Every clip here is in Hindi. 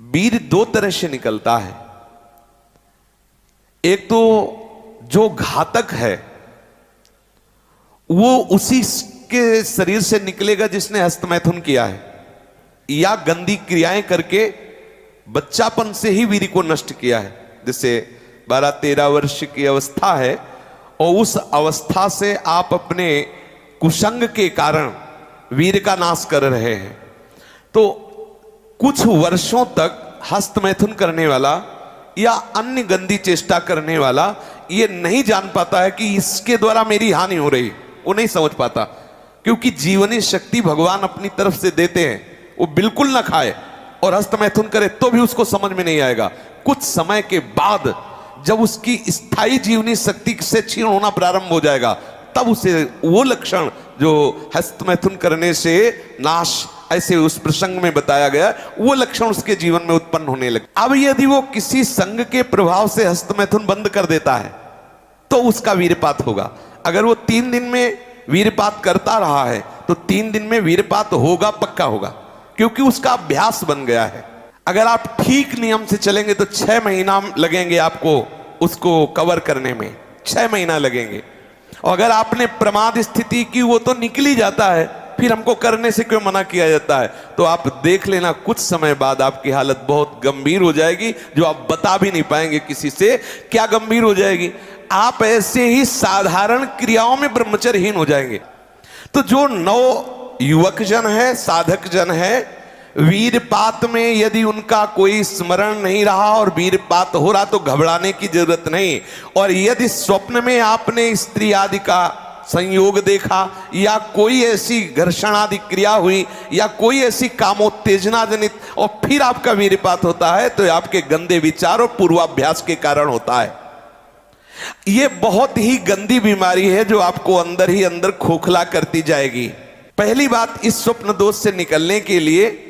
वीर दो तरह से निकलता है। एक तो जो घातक है वो उसी के शरीर से निकलेगा जिसने हस्तमैथुन किया है, या गंदी क्रियाएं करके बच्चापन से ही वीर को नष्ट किया है। जैसे 12-13 वर्ष की अवस्था है और उस अवस्था से आप अपने कुसंग के कारण वीर का नाश कर रहे हैं, तो कुछ वर्षों तक हस्तमैथुन करने वाला या अन्य गंदी चेष्टा करने वाला ये नहीं जान पाता है कि इसके द्वारा मेरी हानि हो रही, वो नहीं समझ पाता, क्योंकि जीवनी शक्ति भगवान अपनी तरफ से देते हैं। वो बिल्कुल ना खाए और हस्तमैथुन करे तो भी उसको समझ में नहीं आएगा। कुछ समय के बाद जब उसकी स्थायी जीवनी शक्ति से क्षीण होना प्रारंभ हो जाएगा, तब उसे वो लक्षण जो हस्तमैथुन करने से नाश ऐसे उस प्रसंग में बताया गया, वो लक्षण उसके जीवन में उत्पन्न होने लगे। अब यदि वो किसी संग के प्रभाव से हस्तमैथुन बंद कर देता है तो उसका वीरपात होगा। अगर वो 3 दिन में वीरपात करता रहा है तो 3 दिन में वीरपात होगा, पक्का होगा, क्योंकि उसका अभ्यास बन गया है। अगर आप ठीक नियम से चलेंगे तो 6 महीना लगेंगे आपको उसको कवर करने में, 6 महीना लगेंगे। और अगर आपने प्रमाद स्थिति की, वो तो निकल ही जाता है, फिर हमको करने से क्यों मना किया जाता है? तो आप देख लेना कुछ समय बाद आपकी हालत बहुत गंभीर हो जाएगी, जो आप बता भी नहीं पाएंगे किसी से। क्या गंभीर हो जाएगी? आप ऐसे ही साधारण क्रियाओं में ब्रह्मचर्यहीन हो जाएंगे। तो जो नव युवक जन है, साधक जन है, वीरपात में यदि उनका कोई स्मरण नहीं रहा और वीरपात हो रहा तो घबराने की जरूरत नहीं। और यदि स्वप्न में आपने स्त्री आदि का संयोग देखा, या कोई ऐसी घर्षण आदि क्रिया हुई, या कोई ऐसी कामोत्तेजना जनित और फिर आपका वीरपात होता है, तो आपके गंदे विचार और पूर्वाभ्यास के कारण होता है। यह बहुत ही गंदी बीमारी है जो आपको अंदर ही अंदर खोखला करती जाएगी। पहली बात, इस स्वप्न दोष से निकलने के लिए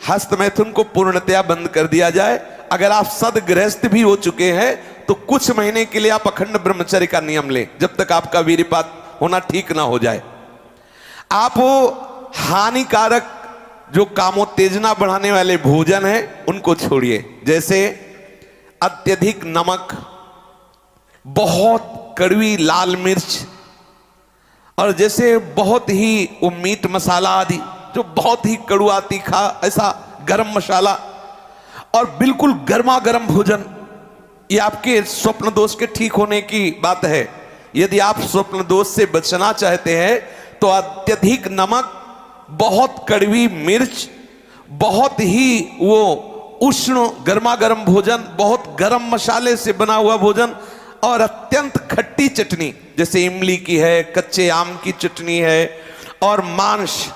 हस्तमैथुन को पूर्णतया बंद कर दिया जाए। अगर आप सदगृहस्थ भी हो चुके हैं तो कुछ महीने के लिए आप अखंड ब्रह्मचर्य का नियम लें, जब तक आपका वीरपात होना ठीक ना हो जाए। आप वो हानिकारक जो कामोत्तेजना बढ़ाने वाले भोजन है उनको छोड़िए, जैसे अत्यधिक नमक, बहुत कड़वी लाल मिर्च, और जैसे बहुत ही वो मीट मसाला आदि जो बहुत ही कड़वा तीखा, ऐसा गरम मसाला, और बिल्कुल गर्मा गर्म भोजन। ये आपके स्वप्न दोष के ठीक होने की बात है। यदि आप स्वप्न दोष से बचना चाहते हैं तो अत्यधिक नमक, बहुत कड़वी मिर्च, बहुत ही वो उष्ण गर्मा गर्म भोजन, बहुत गर्म मसाले से बना हुआ भोजन, और अत्यंत खट्टी चटनी, जैसे इमली की है, कच्चे आम की चटनी है, और मांस।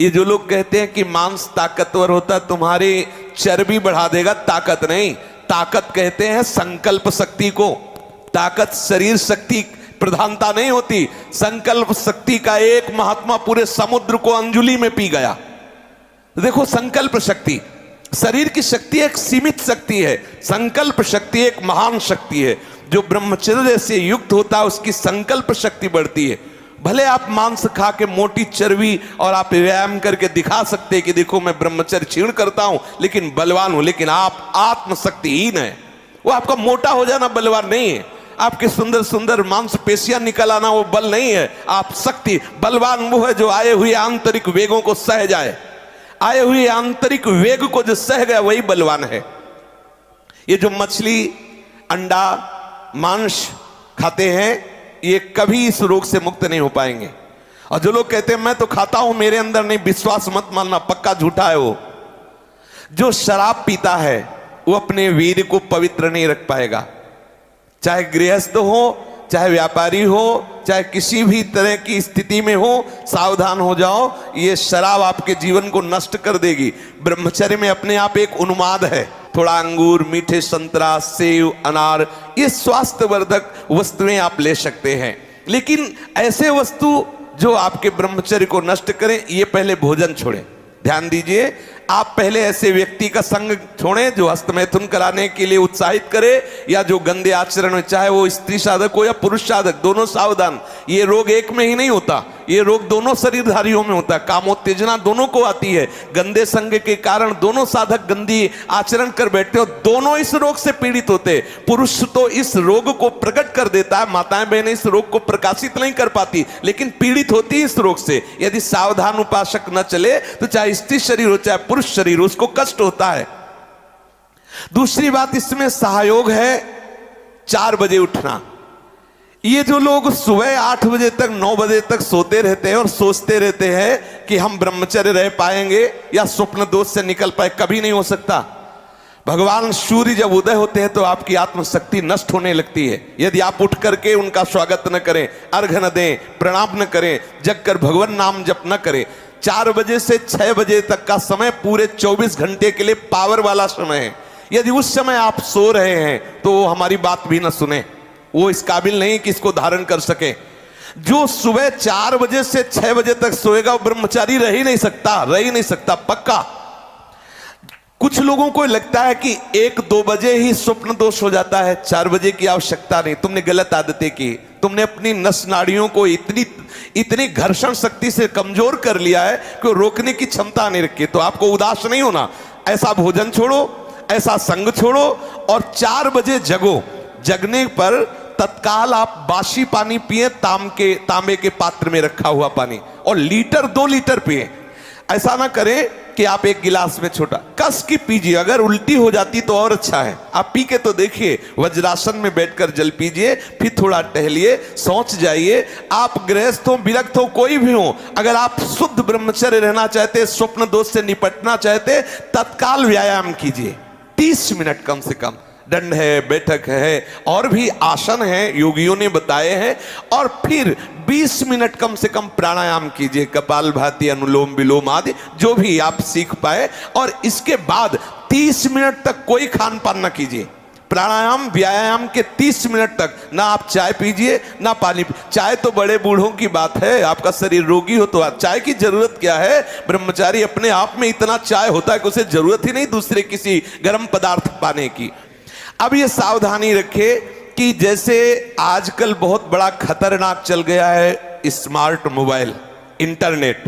ये जो लोग कहते हैं कि मांस ताकतवर होता है, तुम्हारी चर्बी बढ़ा देगा, ताकत नहीं। ताकत कहते हैं संकल्प शक्ति को। ताकत शरीर शक्ति प्रधानता नहीं होती। संकल्प शक्ति का एक महात्मा पूरे समुद्र को अंजुलि में पी गया। देखो, संकल्प शक्ति, शरीर की शक्ति एक सीमित शक्ति है, संकल्प शक्ति एक महान शक्ति है। जो ब्रह्मचर्य से युक्त होता है उसकी संकल्प शक्ति बढ़ती है। भले आप मांस खा के मोटी चर्बी और आप व्यायाम करके दिखा सकते हैं कि देखो मैं ब्रह्मचर्य क्षीण करता हूं लेकिन बलवान हूं, लेकिन आप आत्मशक्तिहीन है। वो आपका मोटा हो जाना बलवान नहीं है, आपके सुंदर सुंदर मांसपेशियां निकल आना वो बल नहीं है। आप शक्ति, बलवान वो है जो आए हुए आंतरिक वेगों को सह जाए। आए हुए आंतरिक वेग को जो सह गया वही बलवान है। ये जो मछली, अंडा, मांस खाते हैं ये कभी इस रोग से मुक्त नहीं हो पाएंगे। और जो लोग कहते हैं मैं तो खाता हूं मेरे अंदर नहीं, विश्वास मत मानना, पक्का झूठा है। वो जो शराब पीता है वो अपने वीर को पवित्र नहीं रख पाएगा। चाहे गृहस्थ हो, चाहे व्यापारी हो, चाहे किसी भी तरह की स्थिति में हो, सावधान हो जाओ, ये शराब आपके जीवन को नष्ट कर देगी। ब्रह्मचर्य में अपने आप एक उन्माद है। थोड़ा अंगूर, मीठे संतरा, सेव, अनार, ये स्वास्थ्यवर्धक वस्तुएं आप ले सकते हैं, लेकिन ऐसे वस्तु जो आपके ब्रह्मचर्य को नष्ट करें, ये पहले भोजन छोड़ें। ध्यान दीजिए, आप पहले ऐसे व्यक्ति का संग छोड़ें जो हस्तमैथुन कराने के लिए उत्साहित करे, या जो गंदे आचरण में, चाहे वो स्त्री साधक हो या पुरुष साधक, दोनों सावधान। ये रोग एक में ही नहीं होता, ये रोग दोनों शरीरधारियों में होता है। कामोत्तेजना दोनों को आती है, गंदे संग के कारण दोनों साधक गंदी आचरण कर बैठते हो, दोनों इस रोग से पीड़ित होते। पुरुष तो इस रोग को प्रकट कर देता है, माताएं बहनें इस रोग को प्रकाशित नहीं कर पाती, लेकिन पीड़ित होती है इस रोग से। यदि सावधान उपासक न चले तो चाहे स्त्री शरीर हो चाहे पुरुष शरीर, उसको कष्ट होता है। दूसरी बात इसमें सहयोग है 4 बजे उठना। ये जो लोग सुबह 8 बजे तक 9 बजे तक सोते रहते हैं और सोचते रहते हैं कि हम ब्रह्मचर्य रह पाएंगे या स्वप्न दोष से निकल पाए, कभी नहीं हो सकता। भगवान सूर्य जब उदय होते हैं तो आपकी आत्मशक्ति नष्ट होने लगती है। यदि आप उठ करके उनका स्वागत न करें, अर्घ्य न दें, प्रणाम न करें, जग कर भगवान नाम जप न करें। 4 बजे से 6 बजे तक का समय पूरे 24 घंटे के लिए पावर वाला समय है। यदि उस समय आप सो रहे हैं तो वो हमारी बात भी न सुने, वो इस काबिल नहीं कि इसको धारण कर सके। जो सुबह 4 बजे से 6 बजे तक सोएगा वो ब्रह्मचारी रह ही नहीं सकता पक्का। कुछ लोगों को लगता है कि 1-2 बजे ही स्वप्न दोष हो जाता है, 4 बजे की आवश्यकता नहीं। तुमने गलत आदतें की, तुमने अपनी नस नाड़ियों को इतनी घर्षण शक्ति से कमजोर कर लिया है कि रोकने की क्षमता नहीं रखी। तो आपको उदास नहीं होना, ऐसा भोजन छोड़ो, ऐसा संग छोड़ो और 4 बजे जगो। जगने पर तत्काल आप बासी पानी पिए, तांबे के पात्र में रखा हुआ पानी, और 1-2 लीटर पिए। ऐसा ना करें कि आप 1 गिलास में छोटा कस की पीजिए। अगर उल्टी हो जाती तो और अच्छा है, आप पी के तो देखिए। वज्रासन में बैठकर जल पीजिए, फिर थोड़ा टहलिए, सोच जाइए। आप गृहस्थ हो, विरक्त हो, कोई भी हो, अगर आप शुद्ध ब्रह्मचर्य रहना चाहते, स्वप्न दोष से निपटना चाहते, तत्काल व्यायाम कीजिए। 30 मिनट कम से कम। दंड है, बैठक है, और भी आसन है योगियों ने बताए हैं। और फिर 20 मिनट कम से कम प्राणायाम कीजिए, कपालभाति, अनुलोम विलोम आदि जो भी आप सीख पाए। और इसके बाद 30 मिनट तक कोई खान पान ना कीजिए। प्राणायाम व्यायाम के 30 मिनट तक ना आप चाय पीजिए ना पानी। चाय तो बड़े बूढ़ों की बात है, आपका शरीर रोगी हो तो चाय की जरूरत क्या है। ब्रह्मचारी अपने आप में इतना चाय होता है कि उसे जरूरत ही नहीं दूसरे किसी गर्म पदार्थ पाने की। अब ये सावधानी रखे कि जैसे आजकल बहुत बड़ा खतरनाक चल गया है स्मार्ट मोबाइल, इंटरनेट।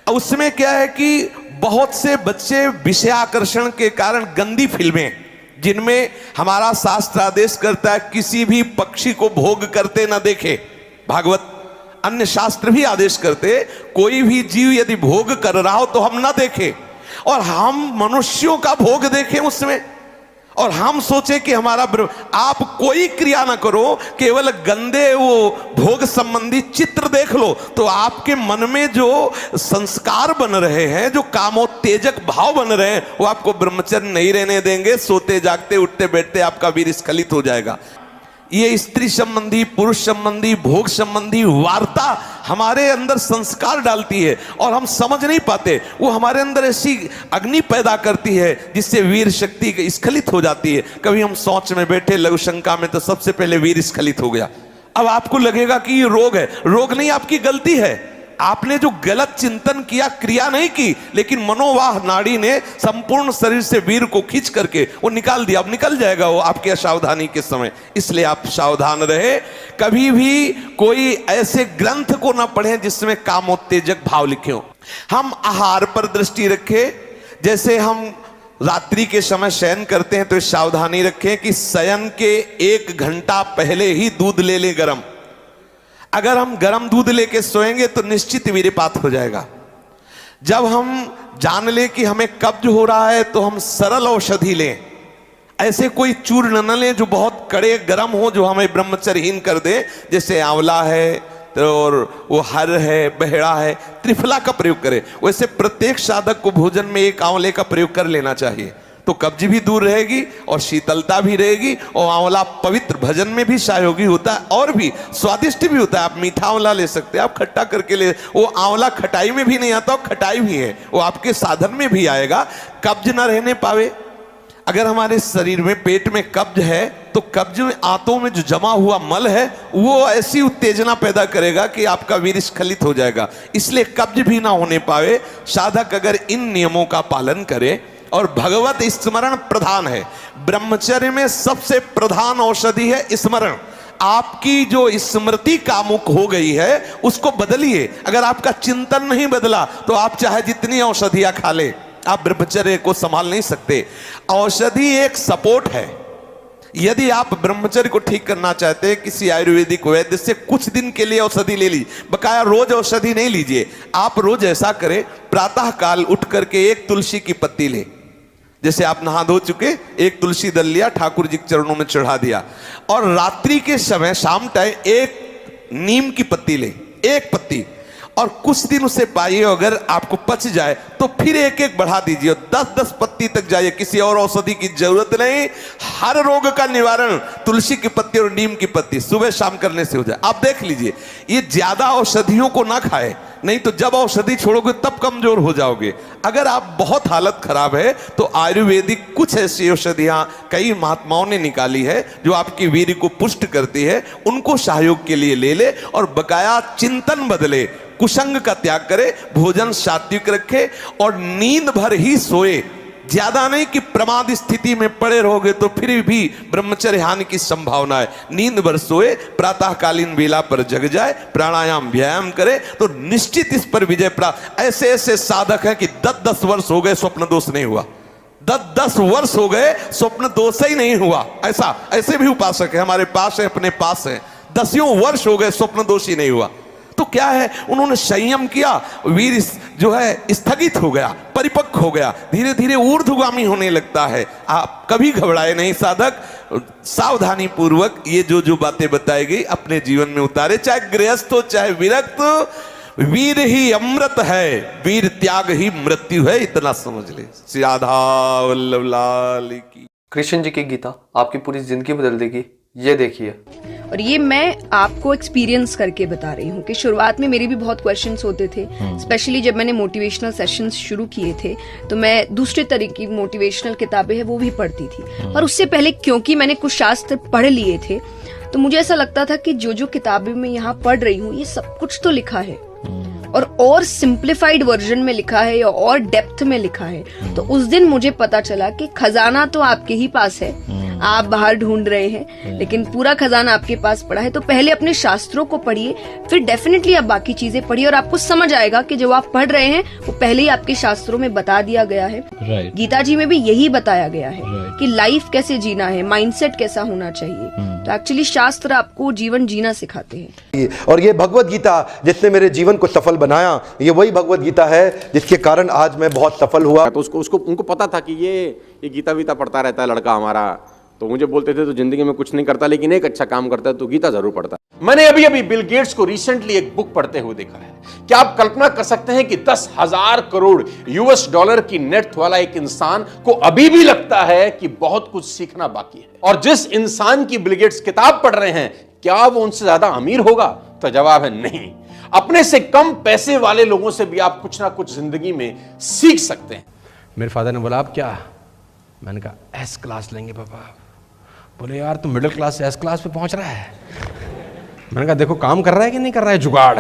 उसमें क्या है कि बहुत से बच्चे विषय आकर्षण के कारण गंदी फिल्में, जिनमें हमारा शास्त्र आदेश करता है किसी भी पक्षी को भोग करते ना देखे। भागवत अन्य शास्त्र भी आदेश करते कोई भी जीव यदि भोग कर रहा हो तो हम ना देखें, और हम मनुष्यों का भोग देखें उसमें, और हम सोचे कि हमारा। आप कोई क्रिया ना करो, केवल गंदे वो भोग संबंधी चित्र देख लो तो आपके मन में जो संस्कार बन रहे हैं, जो कामोत्तेजक भाव बन रहे हैं, वो आपको ब्रह्मचर्य नहीं रहने देंगे। सोते जागते उठते बैठते आपका वीर स्खलित हो जाएगा। ये स्त्री संबंधी, पुरुष संबंधी, भोग संबंधी वार्ता हमारे अंदर संस्कार डालती है और हम समझ नहीं पाते। वो हमारे अंदर ऐसी अग्नि पैदा करती है जिससे वीर शक्ति स्खलित हो जाती है। कभी हम सोच में बैठे लघु शंका में तो सबसे पहले वीर स्खलित हो गया। अब आपको लगेगा कि ये रोग है। रोग नहीं, आपकी गलती है। आपने जो गलत चिंतन किया, क्रिया नहीं की, लेकिन मनोवाह नाड़ी ने संपूर्ण शरीर से वीर को खींच करके वो निकाल दिया। अब निकल जाएगा वो आपके असावधानी के समय। इसलिए आप सावधान रहे। कभी भी कोई ऐसे ग्रंथ को ना पढ़ें जिसमें कामोत्तेजक भाव लिखे हो। हम आहार पर दृष्टि रखें। जैसे हम रात्रि के समय शयन करते हैं तो सावधानी रखें कि शयन के 1 घंटा पहले ही दूध ले लें गर्म। अगर हम गर्म दूध लेके सोएंगे तो निश्चित वीर्यपात हो जाएगा। जब हम जान लें कि हमें कब्ज हो रहा है तो हम सरल औषधि लें। ऐसे कोई चूर्ण न लें जो बहुत कड़े गर्म हो, जो हमें ब्रह्मचर्यहीन कर दे। जैसे आंवला है और वो हर है, बहेड़ा है, त्रिफला का प्रयोग करें। वैसे प्रत्येक साधक को भोजन में 1 आंवले का प्रयोग कर लेना चाहिए, तो कब्ज भी दूर रहेगी और शीतलता भी रहेगी। और आंवला पवित्र भजन में भी सहयोगी होता है और भी स्वादिष्ट भी होता है। आप मीठा आंवला ले सकते हैं, आप खट्टा करके ले। वो आंवला खटाई में भी नहीं आता, खटाई भी है, वो आपके साधन में भी आएगा, कब्ज ना रहने पावे। अगर हमारे शरीर में पेट में कब्ज है तो कब्ज में आंतों में जो जमा हुआ मल है वो ऐसी उत्तेजना पैदा करेगा कि आपका वीर्य स्खलित हो जाएगा। इसलिए कब्ज भी ना होने पावे साधक अगर इन नियमों का पालन करे। और भगवत स्मरण प्रधान है। ब्रह्मचर्य में सबसे प्रधान औषधि है स्मरण। आपकी जो स्मृति कामुक हो गई है उसको बदलिए। अगर आपका चिंतन नहीं बदला तो आप चाहे जितनी औषधियां खा ले, आप ब्रह्मचर्य को संभाल नहीं सकते। औषधि एक सपोर्ट है। यदि आप ब्रह्मचर्य को ठीक करना चाहते हैं, किसी आयुर्वेदिक वैद्य से कुछ दिन के लिए औषधि ले ली, बकाया रोज औषधि नहीं लीजिए। आप रोज ऐसा करें, प्रातः काल उठ करके एक तुलसी की पत्ती ले, जैसे आप नहा धो चुके, एक तुलसी दल लिया, ठाकुर जी के चरणों में चढ़ा दिया, और रात्रि के समय शाम टाइम एक नीम की पत्ती ले, एक पत्ती, और कुछ दिन उसे पाइए। अगर आपको पच जाए तो फिर एक एक बढ़ा दीजिए, 10-10 पत्ती तक जाइए। किसी और औषधि की जरूरत नहीं। हर रोग का निवारण तुलसी की पत्ती और नीम की पत्ती सुबह शाम करने से हो जाए। आप देख लीजिए, ये ज्यादा औषधियों को ना खाए, नहीं तो जब औषधि छोड़ोगे तब कमजोर हो जाओगे। अगर आप बहुत हालत खराब है तो आयुर्वेदिक कुछ ऐसी औषधियां कई महात्माओं ने निकाली है जो आपकी वीर्य को पुष्ट करती है, उनको सहयोग के लिए ले ले। और बकाया चिंतन बदले, कुसंग का त्याग करे, भोजन सात्विक रखे और नींद भर ही सोए। ज्यादा नहीं कि प्रमाद स्थिति में पड़े रहोगे तो फिर भी ब्रह्मचर्य हानि की संभावना है। नींद भर सोए, प्रातःकालीन वेला पर जग जाए, प्राणायाम व्यायाम करे तो निश्चित इस पर विजय प्राप्त। ऐसे ऐसे साधक हैं कि 10-10 वर्ष हो गए स्वप्न दोष नहीं हुआ, 10-10 वर्ष हो गए स्वप्न दोष ही नहीं हुआ। ऐसे भी उपासक है हमारे पास है, अपने पास है, 10 वर्ष हो गए स्वप्न दोष ही नहीं हुआ। तो क्या है, उन्होंने संयम किया, वीर जो है स्थगित हो गया, परिपक्व हो गया, धीरे धीरे ऊर्ध्वगामी होने लगता है। आप कभी घबराए नहीं साधक, सावधानी पूर्वक ये जो जो बातें बताई गई अपने जीवन में उतारे। चाहे गृहस्थ हो चाहे विरक्त, वीर ही अमृत है, वीर त्याग ही मृत्यु है, इतना समझ ले। श्री राधा वल्लभ लाल की। कृष्ण जी की गीता आपकी पूरी जिंदगी बदल देगी, ये देखिए। और ये मैं आपको एक्सपीरियंस करके बता रही हूँ कि शुरुआत में मेरे भी बहुत क्वेश्चंस होते थे, स्पेशली जब मैंने मोटिवेशनल सेशंस शुरू किए थे तो मैं दूसरे तरह की मोटिवेशनल किताबें हैं वो भी पढ़ती थी। और उससे पहले क्योंकि मैंने कुछ शास्त्र पढ़ लिए थे तो मुझे ऐसा लगता था कि जो जो किताबें मैं यहाँ पढ़ रही हूँ ये सब कुछ तो लिखा है और सिंप्लीफाइड वर्जन में लिखा है या और डेप्थ में लिखा है। तो उस दिन मुझे पता चला कि खजाना तो आपके ही पास है, आप बाहर ढूंढ रहे हैं, लेकिन पूरा खजाना आपके पास पड़ा है। तो पहले अपने शास्त्रों को पढ़िए, फिर डेफिनेटली आप बाकी चीजें पढ़िए और आपको समझ आएगा कि जो आप पढ़ रहे हैं वो पहले ही आपके शास्त्रों में बता दिया गया है। गीता जी में भी यही बताया गया है कि लाइफ कैसे जीना है, माइंडसेट कैसा होना चाहिए। तो एक्चुअली शास्त्र आपको जीवन जीना सिखाते हैं। और ये भगवत गीता जिसने मेरे जीवन को सफल बनाया, ये वही भगवत गीता है जिसके कारण आज मैं बहुत सफल हुआ। तो उनको पता था कि ये गीता वीता पढ़ता रहता है लड़का हमारा, तो मुझे बोलते थे तो जिंदगी में कुछ नहीं करता लेकिन एक अच्छा काम करता है तो गीता जरूर पढ़ता है। मैंने अभी बिल गेट्स को रिसेंटली एक बुक पढ़ते हुए देखा है। क्या आप कल्पना कर सकते हैं कि 10,000 करोड़ US डॉलर की नेट वाला एक इंसान को अभी भी लगता है कि बहुत कुछ सीखना बाकी है। और जिस इंसान की बिल गेट्स किताब पढ़ रहे हैं, क्या वो उनसे ज्यादा अमीर होगा? तो जवाब है नहीं। अपने से कम पैसे वाले लोगों से भी आप कुछ ना कुछ जिंदगी में सीख सकते हैं। मेरे फादर ने बोला आप क्या? मैंने कहा S क्लास लेंगे पापा। बोले यार तू मिडिल क्लास से S क्लास पे पहुंच रहा है। मैंने कहा देखो काम कर रहा है कि नहीं कर रहा है जुगाड़।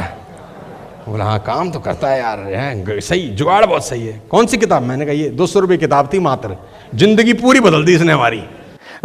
बोला हाँ काम तो करता है यार, है सही, जुगाड़ बहुत सही है। कौन सी किताब? मैंने कहा ये 200 रुपये किताब थी मात्र, जिंदगी पूरी बदल दी इसने हमारी।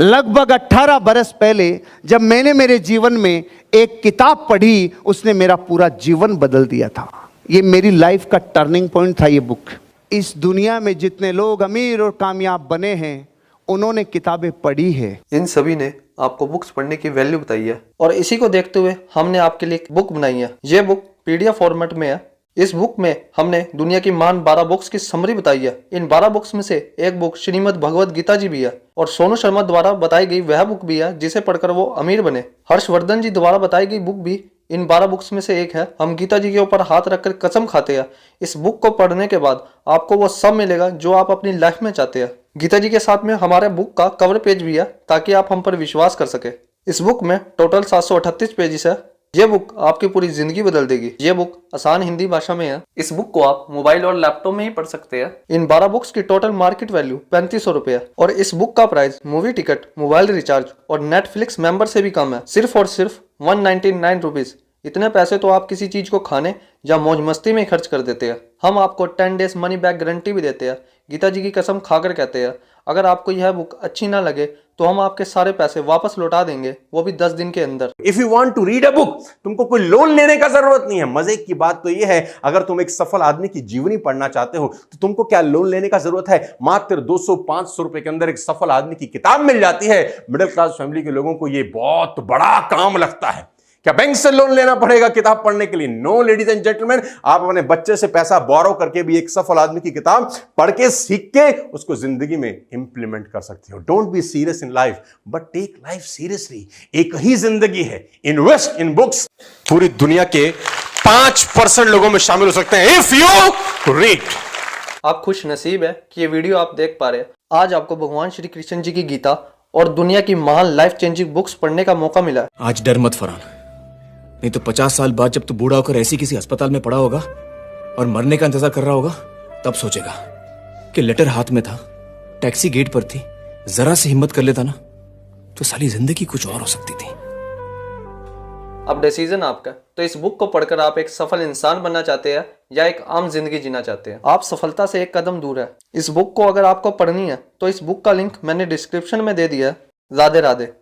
लगभग 18 बरस पहले जब मैंने मेरे जीवन में एक किताब पढ़ी, उसने मेरा पूरा जीवन बदल दिया था। ये मेरी लाइफ का टर्निंग पॉइंट था ये बुक। इस दुनिया में जितने लोग अमीर और कामयाब बने हैं उन्होंने किताबें पढ़ी है। इन सभी ने आपको बुक्स पढ़ने की वैल्यू बताई है और इसी को देखते हुए हमने आपके लिए एक बुक बनाई है। ये बुक PDF फॉर्मेट में है। इस बुक में हमने दुनिया की महान 12 बुक्स की समरी बताई है। इन 12 बुक्स में से एक बुक श्रीमद् भगवद गीता जी भी है और सोनू शर्मा द्वारा बताई गई वह बुक भी है जिसे पढ़कर वो अमीर बने। हर्षवर्धन जी द्वारा बताई गई बुक भी इन 12 बुक्स में से एक है। हम गीता जी के ऊपर हाथ रखकर कसम खाते हैं इस बुक को पढ़ने के बाद आपको वो सब मिलेगा जो आप अपनी लाइफ में चाहते हैं। गीता जी के साथ में हमारे बुक का कवर पेज भी है ताकि आप हम पर विश्वास कर सके। इस बुक में टोटल 738 पेजेस है। ये बुक आपकी पूरी जिंदगी बदल देगी। ये बुक आसान हिंदी भाषा में है। इस बुक को आप मोबाइल और लैपटॉप में ही पढ़ सकते हैं। इन 12 बुक्स की टोटल मार्केट वैल्यू 3500 रुपए है और इस बुक का price movie ticket, mobile recharge और नेटफ्लिक्स मेंबर से भी कम है। सिर्फ और सिर्फ 199 रुपीज। इतने पैसे तो आप किसी चीज को खाने या मौज मस्ती में खर्च कर देते हैं। हम आपको 10 डेज मनी बैक गारंटी भी देते हैं। गीता जी की कसम खाकर कहते हैं, अगर आपको यह बुक अच्छी ना लगे तो हम आपके सारे पैसे वापस लौटा देंगे, वो भी 10 दिन के अंदर। If you want to read a book, तुमको कोई लोन लेने का जरूरत नहीं है। मजे की बात तो यह है, अगर तुम एक सफल आदमी की जीवनी पढ़ना चाहते हो तो तुमको क्या लोन लेने का जरूरत है। मात्र 200-500 रुपए के अंदर एक सफल आदमी की किताब मिल जाती है। मिडिल क्लास फैमिली के लोगों को यह बहुत बड़ा काम लगता है। क्या बैंक से लोन लेना पड़ेगा किताब पढ़ने के लिए? नो लेडीज एंड जेंटलमैन, आप अपने बच्चे से पैसा बोरो करके भी एक सफल आदमी की किताब पढ़ के सीख के उसको जिंदगी में इंप्लीमेंट कर सकते हो। Don't be serious in life but take life seriously. एक ही जिंदगी है, इन्वेस्ट इन बुक्स। पूरी दुनिया के 5% लोगों में शामिल हो सकते हैं इफ यू रीड। आप खुश नसीब है कि ये वीडियो आप देख पा रहे हैं। आज आपको भगवान श्री कृष्ण जी की गीता और दुनिया की महान लाइफ चेंजिंग बुक्स पढ़ने का मौका मिला है। आज डर मत फरहान, नहीं तो 50 साल बाद जब तू बूढ़ा होकर ऐसी किसी अस्पताल में पड़ा होगा और मरने का इंतजार कर रहा होगा, तब सोचेगा कि लेटर हाथ में था, टैक्सी गेट पर थी, जरा सी हिम्मत कर लेता ना तो साली जिंदगी कुछ और हो सकती थी। अब डिसीजन आपका। तो इस बुक को पढ़कर आप एक सफल इंसान बनना चाहते हैं या एक आम जिंदगी जीना चाहते हैं? आप सफलता से एक कदम दूर है। इस बुक को अगर आपको पढ़नी है तो इस बुक का लिंक मैंने डिस्क्रिप्शन में दे दिया है। राधे राधे।